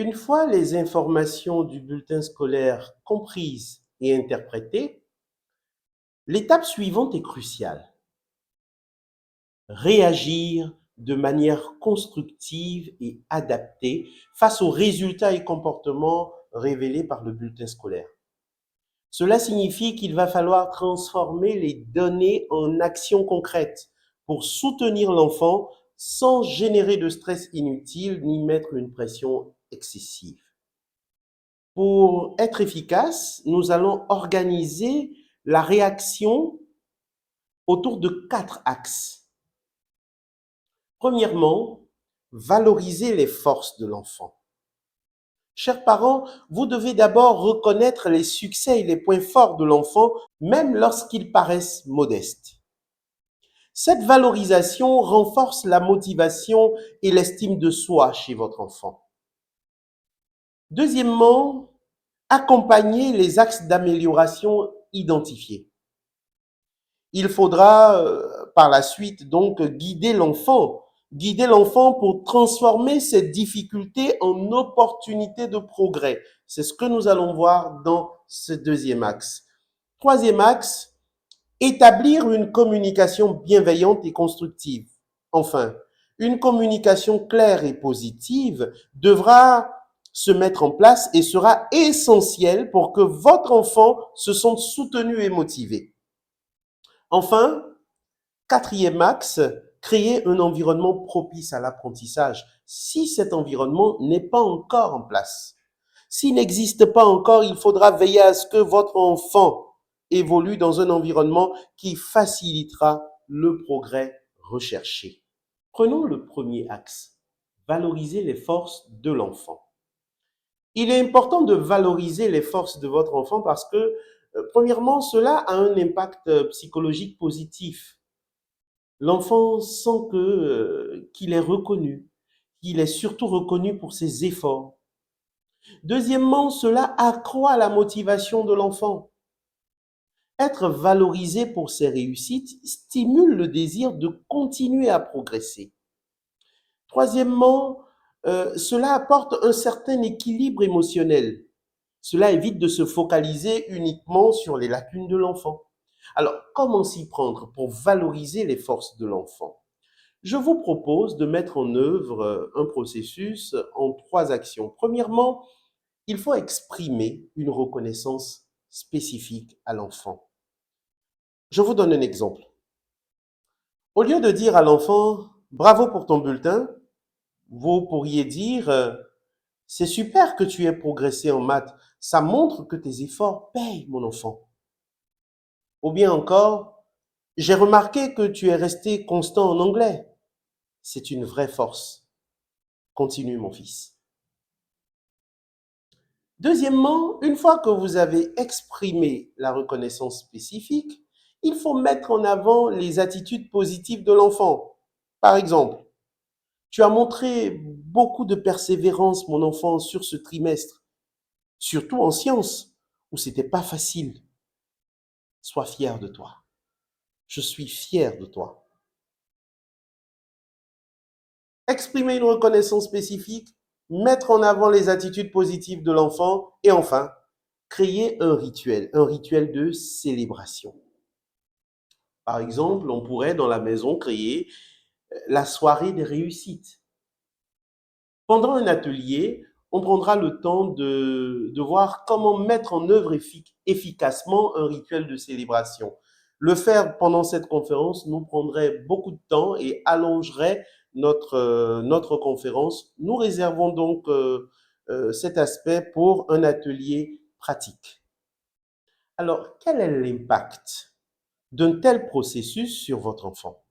Une fois les informations du bulletin scolaire comprises et interprétées, l'étape suivante est cruciale. Réagir de manière constructive et adaptée face aux résultats et comportements révélés par le bulletin scolaire. Cela signifie qu'il va falloir transformer les données en actions concrètes pour soutenir l'enfant sans générer de stress inutile ni mettre une pression excessive. Pour être efficace, nous allons organiser la réaction autour de 4 axes. Premièrement, valoriser les forces de l'enfant. Chers parents, vous devez d'abord reconnaître les succès et les points forts de l'enfant, même lorsqu'ils paraissent modestes. Cette valorisation renforce la motivation et l'estime de soi chez votre enfant. Deuxièmement, accompagner les axes d'amélioration identifiés. Il faudra par la suite donc guider l'enfant pour transformer cette difficulté en opportunité de progrès. C'est ce que nous allons voir dans ce deuxième axe. Troisième axe, établir une communication bienveillante et constructive. Enfin, une communication claire et positive devra se mettre en place et sera essentielle pour que votre enfant se sente soutenu et motivé. Enfin, quatrième axe, créer un environnement propice à l'apprentissage si cet environnement n'est pas encore en place. S'il n'existe pas encore, il faudra veiller à ce que votre enfant évolue dans un environnement qui facilitera le progrès recherché. Prenons le premier axe, valoriser les forces de l'enfant. Il est important de valoriser les forces de votre enfant parce que, premièrement, cela a un impact psychologique positif. L'enfant sent qu'il est reconnu, qu'il est surtout reconnu pour ses efforts. Deuxièmement, cela accroît la motivation de l'enfant. Être valorisé pour ses réussites stimule le désir de continuer à progresser. Troisièmement, cela apporte un certain équilibre émotionnel. Cela évite de se focaliser uniquement sur les lacunes de l'enfant. Alors, comment s'y prendre pour valoriser les forces de l'enfant? Je vous propose de mettre en œuvre un processus en 3 actions. Premièrement, il faut exprimer une reconnaissance spécifique à l'enfant. Je vous donne un exemple. Au lieu de dire à l'enfant « Bravo pour ton bulletin », vous pourriez dire « C'est super que tu aies progressé en maths, ça montre que tes efforts payent, mon enfant. » Ou bien encore « J'ai remarqué que tu es resté constant en anglais. C'est une vraie force. Continue, mon fils. » Deuxièmement, une fois que vous avez exprimé la reconnaissance spécifique, il faut mettre en avant les attitudes positives de l'enfant. Par exemple, tu as montré beaucoup de persévérance, mon enfant, sur ce trimestre, surtout en sciences, où c'était pas facile. Sois fier de toi. Je suis fier de toi. Exprimer une reconnaissance spécifique, mettre en avant les attitudes positives de l'enfant et enfin, créer un rituel de célébration. Par exemple, on pourrait dans la maison créer la soirée des réussites. Pendant un atelier, on prendra le temps de voir comment mettre en œuvre efficacement un rituel de célébration. Le faire pendant cette conférence nous prendrait beaucoup de temps et allongerait notre conférence. Nous réservons donc cet aspect pour un atelier pratique. Alors, quel est l'impact d'un tel processus sur votre enfant?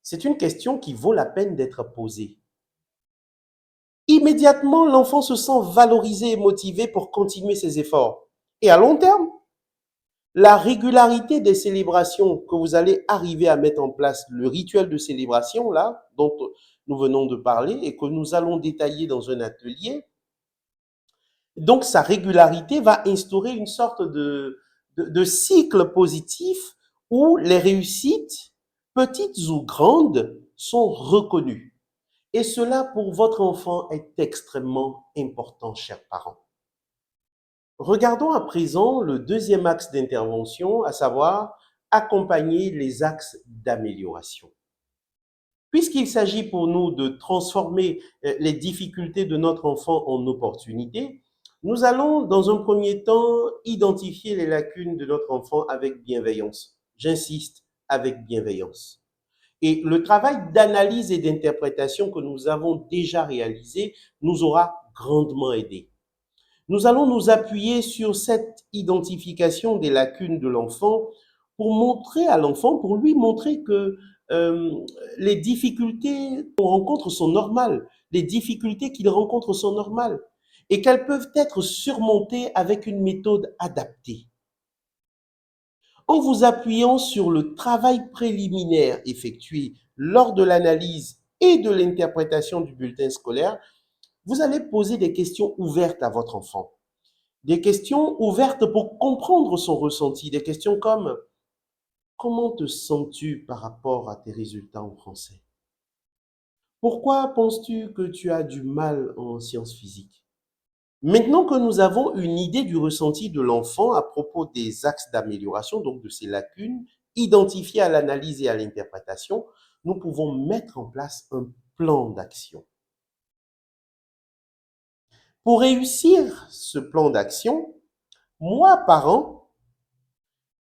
C'est une question qui vaut la peine d'être posée. Immédiatement, l'enfant se sent valorisé et motivé pour continuer ses efforts. Et à long terme, la régularité des célébrations que vous allez arriver à mettre en place, le rituel de célébration là, dont nous venons de parler et que nous allons détailler dans un atelier, donc sa régularité va instaurer une sorte de cycle positif où les réussites, petites ou grandes, sont reconnues. Et cela, pour votre enfant, est extrêmement important, chers parents. Regardons à présent le deuxième axe d'intervention, à savoir accompagner les axes d'amélioration. Puisqu'il s'agit pour nous de transformer les difficultés de notre enfant en opportunités, nous allons dans un premier temps identifier les lacunes de notre enfant avec bienveillance. J'insiste, avec bienveillance. Et le travail d'analyse et d'interprétation que nous avons déjà réalisé nous aura grandement aidé. Nous allons nous appuyer sur cette identification des lacunes de l'enfant pour montrer à l'enfant, pour lui montrer que les difficultés qu'on rencontre sont normales, les difficultés qu'il rencontre sont normales et qu'elles peuvent être surmontées avec une méthode adaptée. En vous appuyant sur le travail préliminaire effectué lors de l'analyse et de l'interprétation du bulletin scolaire, vous allez poser des questions ouvertes à votre enfant. Des questions ouvertes pour comprendre son ressenti. Des questions comme: comment te sens-tu par rapport à tes résultats en français? Pourquoi penses-tu que tu as du mal en sciences physiques? Maintenant que nous avons une idée du ressenti de l'enfant à propos des axes d'amélioration, donc de ses lacunes, identifiées à l'analyse et à l'interprétation, nous pouvons mettre en place un plan d'action. Pour réussir ce plan d'action, moi, parent,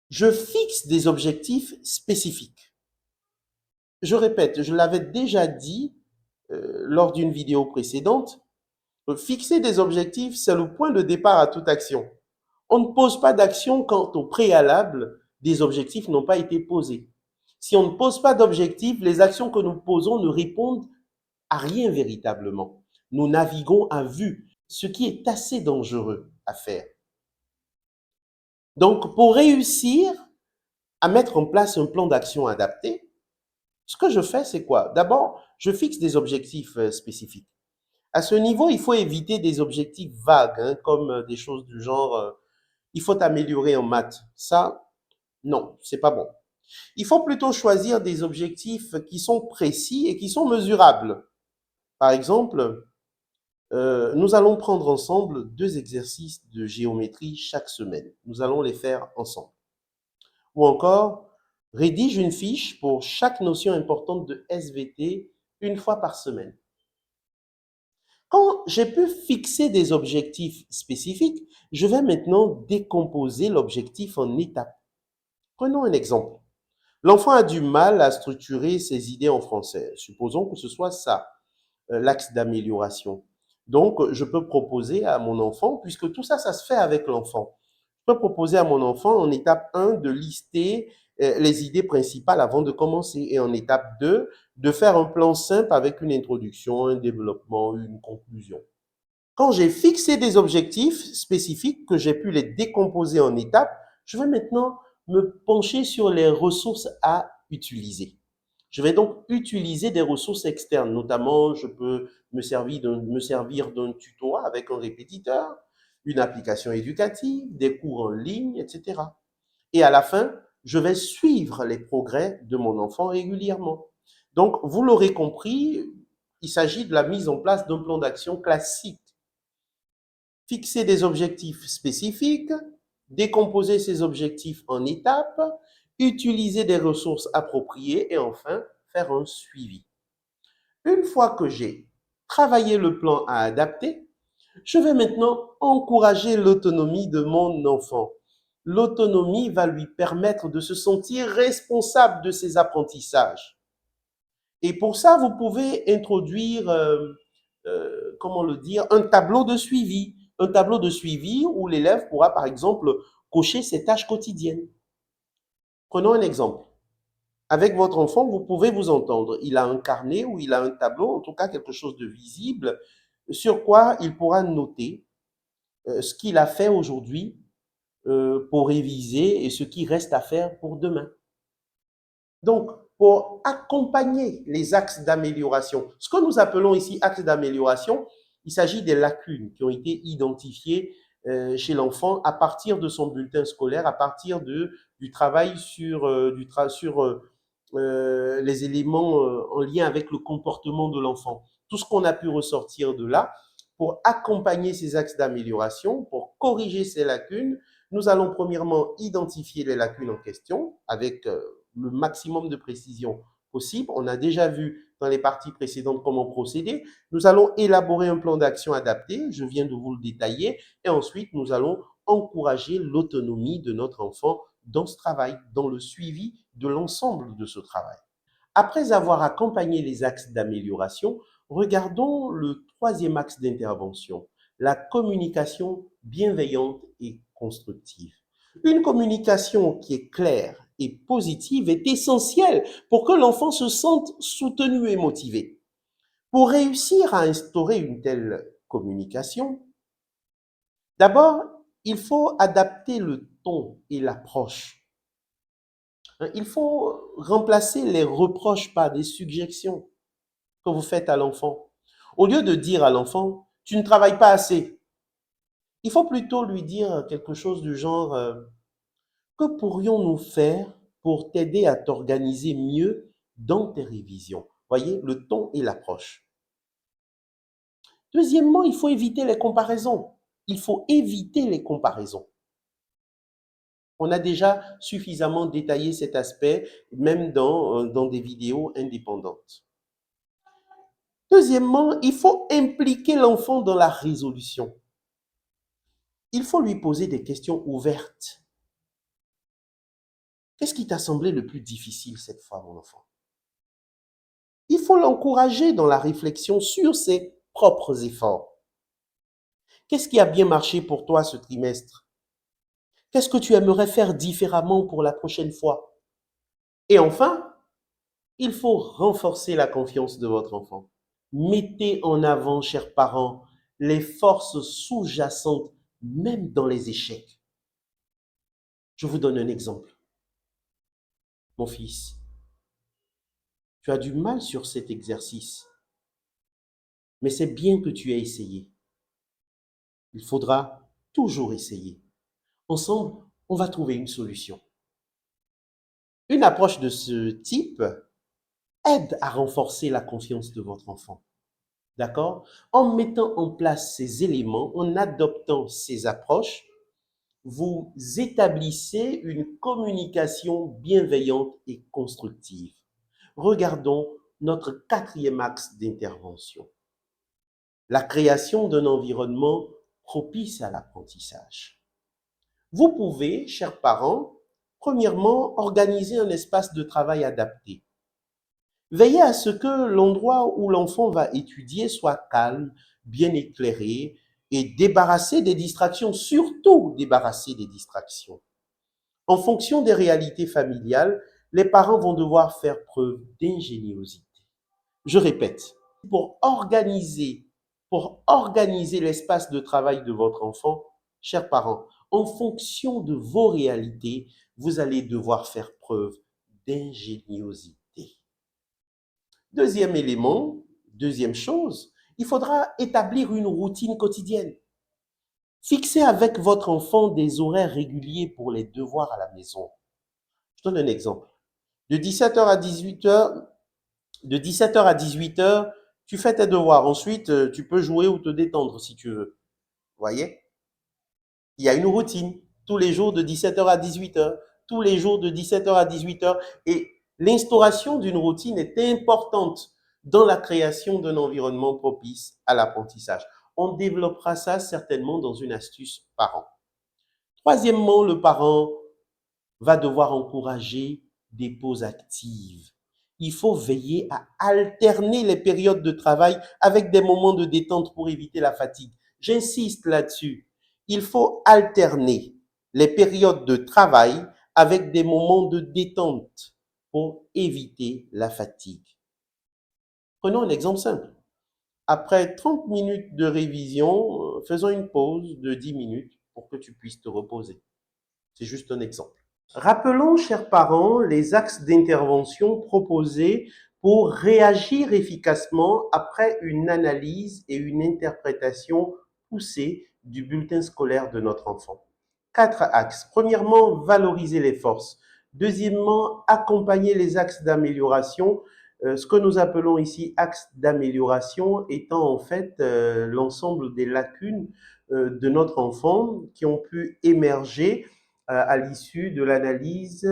je fixe des objectifs spécifiques. Je répète, je l'avais déjà dit lors d'une vidéo précédente, fixer des objectifs, c'est le point de départ à toute action. On ne pose pas d'action quand au préalable, des objectifs n'ont pas été posés. Si on ne pose pas d'objectifs, les actions que nous posons ne répondent à rien véritablement. Nous naviguons à vue, ce qui est assez dangereux à faire. Donc, pour réussir à mettre en place un plan d'action adapté, ce que je fais, c'est quoi? D'abord, je fixe des objectifs spécifiques. À ce niveau, il faut éviter des objectifs vagues, comme des choses du genre il faut t'améliorer en maths. Ça, non, c'est pas bon. Il faut plutôt choisir des objectifs qui sont précis et qui sont mesurables. Par exemple, nous allons prendre ensemble 2 exercices de géométrie chaque semaine. Nous allons les faire ensemble. Ou encore, rédige une fiche pour chaque notion importante de SVT une fois par semaine. Quand j'ai pu fixer des objectifs spécifiques, je vais maintenant décomposer l'objectif en étapes. Prenons un exemple. L'enfant a du mal à structurer ses idées en français. Supposons que ce soit ça, l'axe d'amélioration. Donc, je peux proposer à mon enfant, puisque tout ça, ça se fait avec l'enfant. Je peux proposer à mon enfant en étape 1 de lister les idées principales avant de commencer et en étape 2 de faire un plan simple avec une introduction, un développement, une conclusion. Quand j'ai fixé des objectifs spécifiques, que j'ai pu les décomposer en étapes, je vais maintenant me pencher sur les ressources à utiliser. Je vais donc utiliser des ressources externes, notamment je peux me servir d'un tutorat avec un répétiteur, une application éducative, des cours en ligne, etc. Et à la fin, je vais suivre les progrès de mon enfant régulièrement. Donc, vous l'aurez compris, il s'agit de la mise en place d'un plan d'action classique. Fixer des objectifs spécifiques, décomposer ces objectifs en étapes, utiliser des ressources appropriées et enfin faire un suivi. Une fois que j'ai travaillé le plan à adapter, je vais maintenant encourager l'autonomie de mon enfant. L'autonomie va lui permettre de se sentir responsable de ses apprentissages. Et pour ça, vous pouvez introduire, comment le dire, un tableau de suivi. Un tableau de suivi où l'élève pourra, par exemple, cocher ses tâches quotidiennes. Prenons un exemple. Avec votre enfant, vous pouvez vous entendre. Il a un carnet ou il a un tableau, en tout cas quelque chose de visible, sur quoi il pourra noter ce qu'il a fait aujourd'hui pour réviser et ce qui reste à faire pour demain. Donc, pour accompagner les axes d'amélioration, ce que nous appelons ici axes d'amélioration, il s'agit des lacunes qui ont été identifiées chez l'enfant à partir de son bulletin scolaire, à partir du travail sur, les éléments en lien avec le comportement de l'enfant. tout ce qu'on a pu ressortir de là, pour accompagner ces axes d'amélioration, pour corriger ces lacunes, nous allons premièrement identifier les lacunes en question avec le maximum de précision possible. On a déjà vu dans les parties précédentes comment procéder. Nous allons élaborer un plan d'action adapté, je viens de vous le détailler, et ensuite nous allons encourager l'autonomie de notre enfant dans ce travail, dans le suivi de l'ensemble de ce travail. Après avoir accompagné les axes d'amélioration, regardons le troisième axe d'intervention, la communication bienveillante et constructive. Une communication qui est claire et positive est essentielle pour que l'enfant se sente soutenu et motivé. Pour réussir à instaurer une telle communication, d'abord, il faut adapter le ton et l'approche. Il faut remplacer les reproches par des suggestions que vous faites à l'enfant. Au lieu de dire à l'enfant, tu ne travailles pas assez, il faut plutôt lui dire quelque chose du genre, que pourrions-nous faire pour t'aider à t'organiser mieux dans tes révisions? Voyez, le ton et l'approche. Deuxièmement, il faut éviter les comparaisons. Il faut éviter les comparaisons. On a déjà suffisamment détaillé cet aspect, même dans des vidéos indépendantes. Deuxièmement, il faut impliquer l'enfant dans la résolution. Il faut lui poser des questions ouvertes. Qu'est-ce qui t'a semblé le plus difficile cette fois, mon enfant? Il faut l'encourager dans la réflexion sur ses propres efforts. Qu'est-ce qui a bien marché pour toi ce trimestre? Qu'est-ce que tu aimerais faire différemment pour la prochaine fois? Et enfin, il faut renforcer la confiance de votre enfant. Mettez en avant, chers parents, les forces sous-jacentes, même dans les échecs. Je vous donne un exemple. Mon fils, tu as du mal sur cet exercice, mais c'est bien que tu aies essayé. Il faudra toujours essayer. Ensemble, on va trouver une solution. Une approche de ce type aide à renforcer la confiance de votre enfant. D'accord? En mettant en place ces éléments, en adoptant ces approches, vous établissez une communication bienveillante et constructive. Regardons notre quatrième axe d'intervention, la création d'un environnement propice à l'apprentissage. Vous pouvez, chers parents, premièrement, organiser un espace de travail adapté. Veillez à ce que l'endroit où l'enfant va étudier soit calme, bien éclairé et débarrassé des distractions, surtout débarrassé des distractions. En fonction des réalités familiales, les parents vont devoir faire preuve d'ingéniosité. Je répète, pour organiser l'espace de travail de votre enfant, chers parents, en fonction de vos réalités, vous allez devoir faire preuve d'ingéniosité. Deuxième élément, deuxième chose, il faudra établir une routine quotidienne. Fixez avec votre enfant des horaires réguliers pour les devoirs à la maison. Je donne un exemple. De 17h à 18h, de 17h à 18h, tu fais tes devoirs. Ensuite, tu peux jouer ou te détendre si tu veux. Vous voyez? Il y a une routine. Tous les jours de 17h à 18h. Tous les jours de 17h à 18h. Et l'instauration d'une routine est importante dans la création d'un environnement propice à l'apprentissage. On développera ça certainement dans une astuce parent. Troisièmement, le parent va devoir encourager des pauses actives. Il faut veiller à alterner les périodes de travail avec des moments de détente pour éviter la fatigue. J'insiste là-dessus. Il faut alterner les périodes de travail avec des moments de détente pour éviter la fatigue. Prenons un exemple simple. Après 30 minutes de révision, faisons une pause de 10 minutes pour que tu puisses te reposer. C'est juste un exemple. Rappelons, chers parents, les axes d'intervention proposés pour réagir efficacement après une analyse et une interprétation poussée du bulletin scolaire de notre enfant. 4 axes. Premièrement, valoriser les forces. Deuxièmement, accompagner les axes d'amélioration. Ce que nous appelons ici axe d'amélioration étant en fait l'ensemble des lacunes de notre enfant qui ont pu émerger à l'issue de l'analyse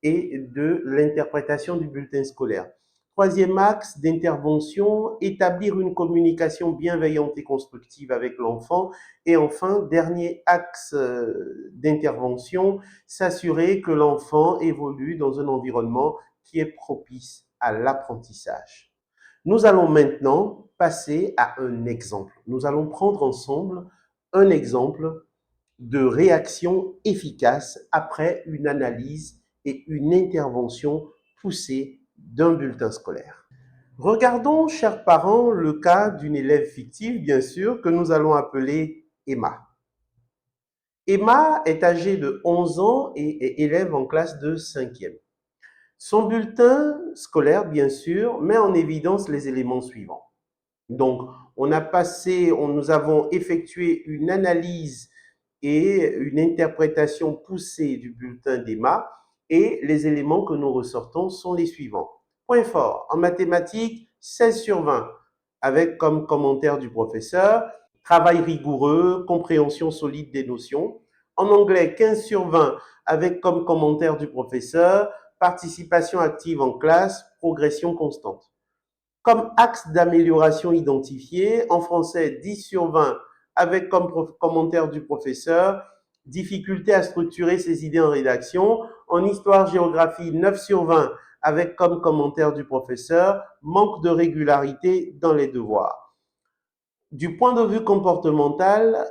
et de l'interprétation du bulletin scolaire. Troisième axe d'intervention, établir une communication bienveillante et constructive avec l'enfant. Et enfin, dernier axe d'intervention, s'assurer que l'enfant évolue dans un environnement qui est propice à l'apprentissage. Nous allons maintenant passer à un exemple. Nous allons prendre ensemble un exemple de réaction efficace après une analyse et une intervention poussée d'un bulletin scolaire. Regardons, chers parents, le cas d'une élève fictive, bien sûr, que nous allons appeler Emma. Emma est âgée de 11 ans et est élève en classe de 5e. Son bulletin scolaire, bien sûr, met en évidence les éléments suivants. Donc, nous avons effectué une analyse et une interprétation poussée du bulletin d'Emma et les éléments que nous ressortons sont les suivants. Point fort, en mathématiques, 16 sur 20, avec comme commentaire du professeur, travail rigoureux, compréhension solide des notions. En anglais, 15 sur 20, avec comme commentaire du professeur, participation active en classe, progression constante. Comme axe d'amélioration identifié, en français 10 sur 20, avec comme commentaire du professeur, difficulté à structurer ses idées en rédaction. En histoire-géographie, 9 sur 20, avec comme commentaire du professeur, manque de régularité dans les devoirs. Du point de vue comportemental,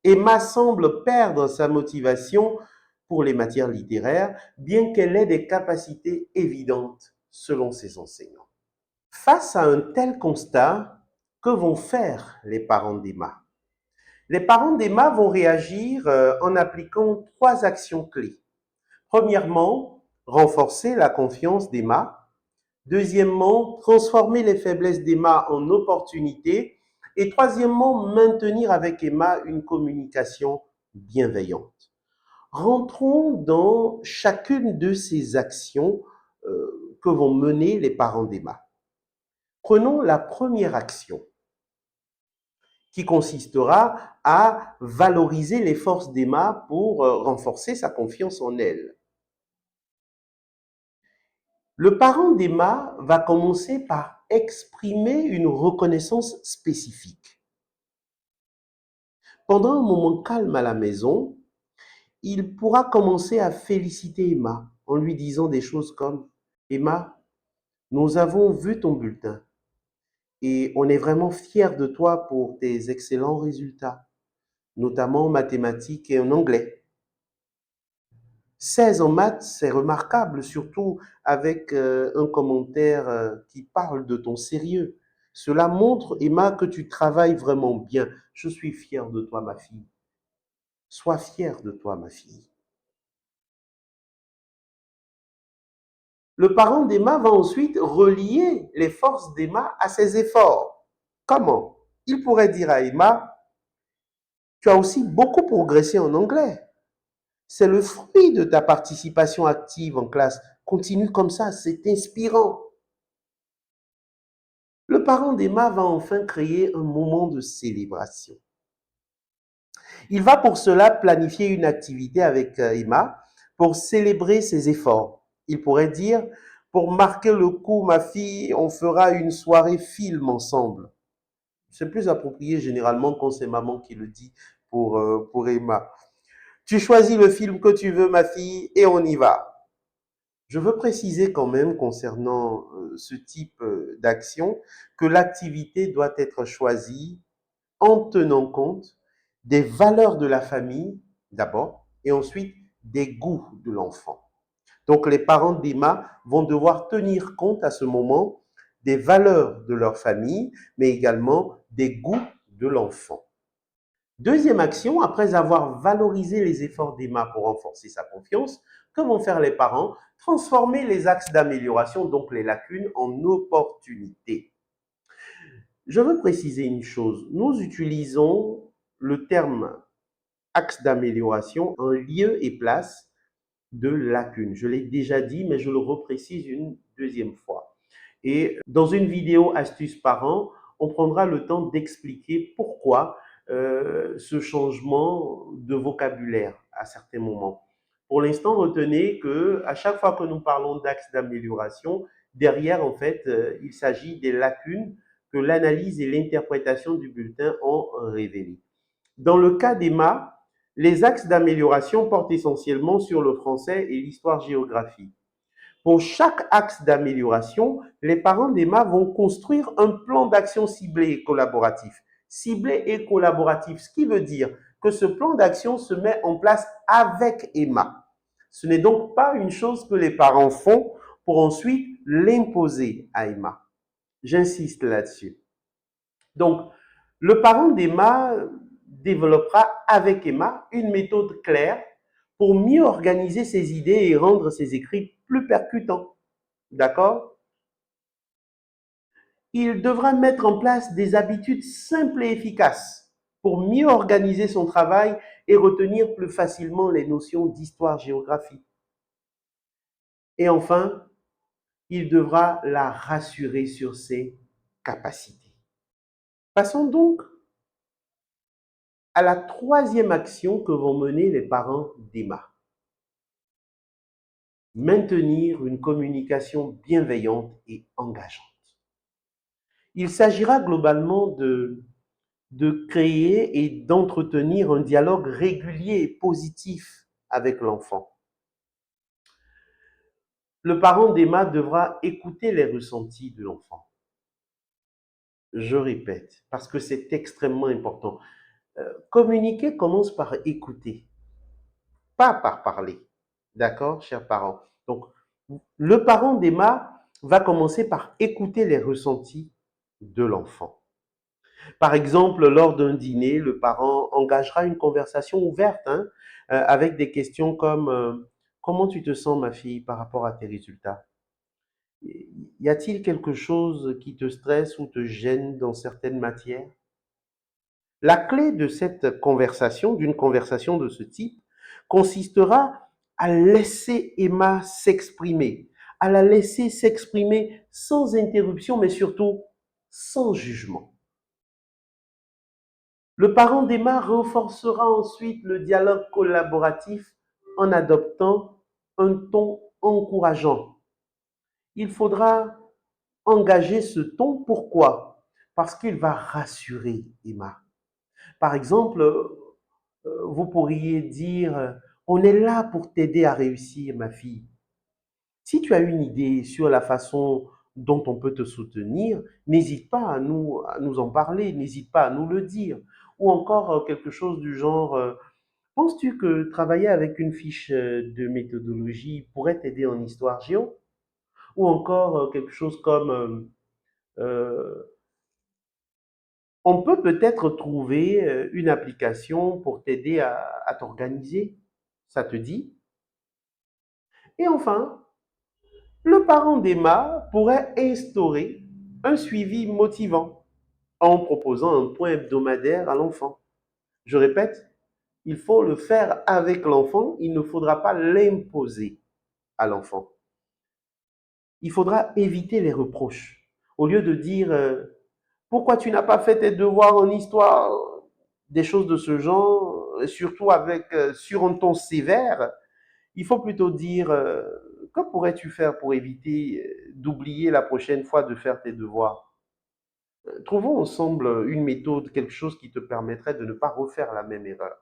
Emma semble perdre sa motivation pour les matières littéraires, bien qu'elle ait des capacités évidentes selon ses enseignants. Face à un tel constat, que vont faire les parents d'Emma? Les parents d'Emma vont réagir en appliquant 3 actions clés. Premièrement, renforcer la confiance d'Emma. Deuxièmement, transformer les faiblesses d'Emma en opportunités. Et troisièmement, maintenir avec Emma une communication bienveillante. Rentrons dans chacune de ces actions que vont mener les parents d'Emma. Prenons la première action qui consistera à valoriser les forces d'Emma pour renforcer sa confiance en elle. Le parent d'Emma va commencer par exprimer une reconnaissance spécifique. Pendant un moment calme à la maison, il pourra commencer à féliciter Emma en lui disant des choses comme « Emma, nous avons vu ton bulletin et on est vraiment fiers de toi pour tes excellents résultats, notamment en mathématiques et en anglais. 16 en maths, c'est remarquable, surtout avec un commentaire qui parle de ton sérieux. Cela montre, Emma, que tu travailles vraiment bien. Je suis fier de toi, ma fille. Sois fière de toi, ma fille. Le parent d'Emma va ensuite relier les forces d'Emma à ses efforts. Comment? Il pourrait dire à Emma, tu as aussi beaucoup progressé en anglais. C'est le fruit de ta participation active en classe. Continue comme ça, c'est inspirant. Le parent d'Emma va enfin créer un moment de célébration. Il va pour cela planifier une activité avec Emma pour célébrer ses efforts. Il pourrait dire, pour marquer le coup, ma fille, on fera une soirée film ensemble. C'est plus approprié généralement quand c'est maman qui le dit pour Emma. Tu choisis le film que tu veux, ma fille, et on y va. Je veux préciser quand même concernant ce type d'action que l'activité doit être choisie en tenant compte des valeurs de la famille d'abord et ensuite des goûts de l'enfant. Donc les parents d'Emma vont devoir tenir compte à ce moment des valeurs de leur famille, mais également des goûts de l'enfant. Deuxième action, après avoir valorisé les efforts d'Emma pour renforcer sa confiance, que vont faire les parents? Transformer les axes d'amélioration, donc les lacunes, en opportunités. Je veux préciser une chose, nous utilisons le terme axe d'amélioration en lieu et place de lacune. Je l'ai déjà dit, mais je le reprécise une deuxième fois. Et dans une vidéo astuce parents, on prendra le temps d'expliquer pourquoi ce changement de vocabulaire à certains moments. Pour l'instant, retenez que à chaque fois que nous parlons d'axes d'amélioration, derrière, en fait, il s'agit des lacunes que l'analyse et l'interprétation du bulletin ont révélées. Dans le cas d'Emma, les axes d'amélioration portent essentiellement sur le français et l'histoire-géographie. Pour chaque axe d'amélioration, les parents d'Emma vont construire un plan d'action ciblé et collaboratif. Ciblé et collaboratif, ce qui veut dire que ce plan d'action se met en place avec Emma. Ce n'est donc pas une chose que les parents font pour ensuite l'imposer à Emma. J'insiste là-dessus. Donc, le parent d'Emma développera avec Emma une méthode claire pour mieux organiser ses idées et rendre ses écrits plus percutants. D'accord? Il devra mettre en place des habitudes simples et efficaces pour mieux organiser son travail et retenir plus facilement les notions d'histoire-géographie. Et enfin, il devra la rassurer sur ses capacités. Passons donc à la troisième action que vont mener les parents d'Emma. Maintenir une communication bienveillante et engageante. Il s'agira globalement de créer et d'entretenir un dialogue régulier et positif avec l'enfant. Le parent d'Emma devra écouter les ressentis de l'enfant. Je répète, parce que c'est extrêmement important. Communiquer commence par écouter, pas par parler. D'accord, chers parents? Donc, le parent d'Emma va commencer par écouter les ressentis de l'enfant. Par exemple, lors d'un dîner, le parent engagera une conversation ouverte avec des questions comme comment tu te sens, ma fille, par rapport à tes résultats? Y a-t-il quelque chose qui te stresse ou te gêne dans certaines matières? La clé de cette conversation, d'une conversation de ce type, consistera à laisser Emma s'exprimer, à la laisser s'exprimer sans interruption, mais surtout sans jugement. Le parent d'Emma renforcera ensuite le dialogue collaboratif en adoptant un ton encourageant. Il faudra engager ce ton. Pourquoi? Parce qu'il va rassurer Emma. Par exemple, vous pourriez dire, on est là pour t'aider à réussir, ma fille. Si tu as une idée sur la façon dont on peut te soutenir, n'hésite pas à nous en parler, n'hésite pas à nous le dire. Ou encore quelque chose du genre, penses-tu que travailler avec une fiche de méthodologie pourrait t'aider en histoire géo? Ou encore quelque chose comme, on peut peut-être trouver une application pour t'aider à t'organiser. Ça te dit? Et enfin, le parent d'Emma pourrait instaurer un suivi motivant en proposant un point hebdomadaire à l'enfant. Je répète, il faut le faire avec l'enfant, il ne faudra pas l'imposer à l'enfant. Il faudra éviter les reproches. Au lieu de dire pourquoi tu n'as pas fait tes devoirs en histoire, des choses de ce genre, surtout avec sur un ton sévère, il faut plutôt dire que pourrais-tu faire pour éviter d'oublier la prochaine fois de faire tes devoirs? Trouvons ensemble une méthode, quelque chose qui te permettrait de ne pas refaire la même erreur.